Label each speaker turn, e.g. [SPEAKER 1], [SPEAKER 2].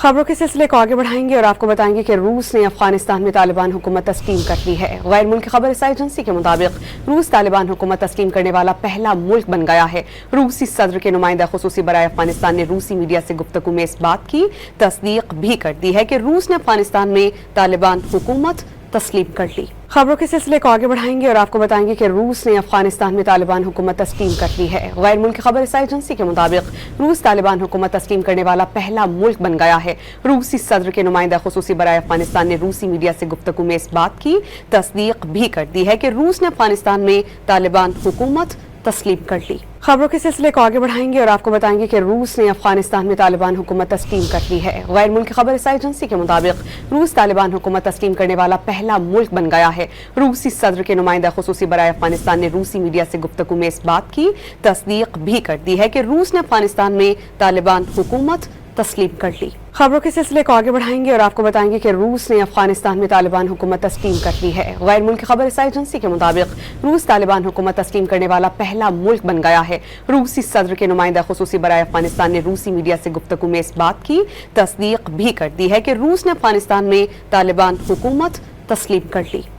[SPEAKER 1] खबरों के सिलसिले को आगे बढ़ाएंगे और आपको बताएंगे कि रूस ने अफगानिस्तान में तालिबान हुकूमत तस्लीम कर ली है। गैर मुल्की खबर रसाई एजेंसी के मुताबिक रूस तालिबान हुकूमत तस्लीम करने वाला पहला मुल्क बन गया है। रूसी सदर के नुमाइंदा खुसूसी बराए अफगानिस्तान ने रूसी मीडिया से गुफ्तगू में इस बात की तस्दीक भी कर दी है कि रूस ने अफगानिस्तान में तालिबान हुकूमत तस्लीम कर ली। खबरों के सिलसिले को आगे बढ़ाएंगे और आपको बताएंगे कि रूस ने अफगानिस्तान में तालिबान हुकूमत तस्लीम कर ली है। गैर मुल्की खबर रसाई एजेंसी के मुताबिक रूस तालिबान हुकूमत तस्लीम करने वाला पहला मुल्क बन गया है। रूसी सदर के नुमाइंदा खुसूसी बराए अफगानिस्तान ने रूसी मीडिया से गुफ्तगू में इस बात की तस्दीक भी कर दी है कि रूस ने अफगानिस्तान में तालिबान हुकूमत तस्लीम कर ली। खबरों के सिलसिले को आगे बढ़ाएंगे और आपको बताएंगे कि रूस ने अफगानिस्तान में तालिबान हुकूमत तस्लीम कर ली है। गैर मुल्की खबर रसाई एजेंसी के मुताबिक रूस तालिबान हुकूमत तस्लीम करने वाला पहला मुल्क बन गया है। रूसी सदर के नुमाइंदा खुसूसी बराए अफगानिस्तान ने रूसी मीडिया से गुफ्तगू में इस बात की तस्दीक भी कर दी है कि रूस ने अफगानिस्तान में तालिबान हुकूमत तस्लीम कर ली। खबरों के सिलसिले को आगे बढ़ाएंगे और आपको बताएंगे कि रूस ने अफगानिस्तान में तालिबान हुकूमत तस्लीम कर ली है। गैर मुल्की खबर रसाई एजेंसी के मुताबिक रूस तालिबान हुकूमत तस्लीम करने वाला पहला मुल्क बन गया है। रूसी सदर के नुमाइंदा खुसूसी बराए अफगानिस्तान ने रूसी मीडिया से गुफ्तगू में इस बात की तस्दीक भी कर दी है कि रूस ने अफगानिस्तान में तालिबान हुकूमत तस्लीम कर ली।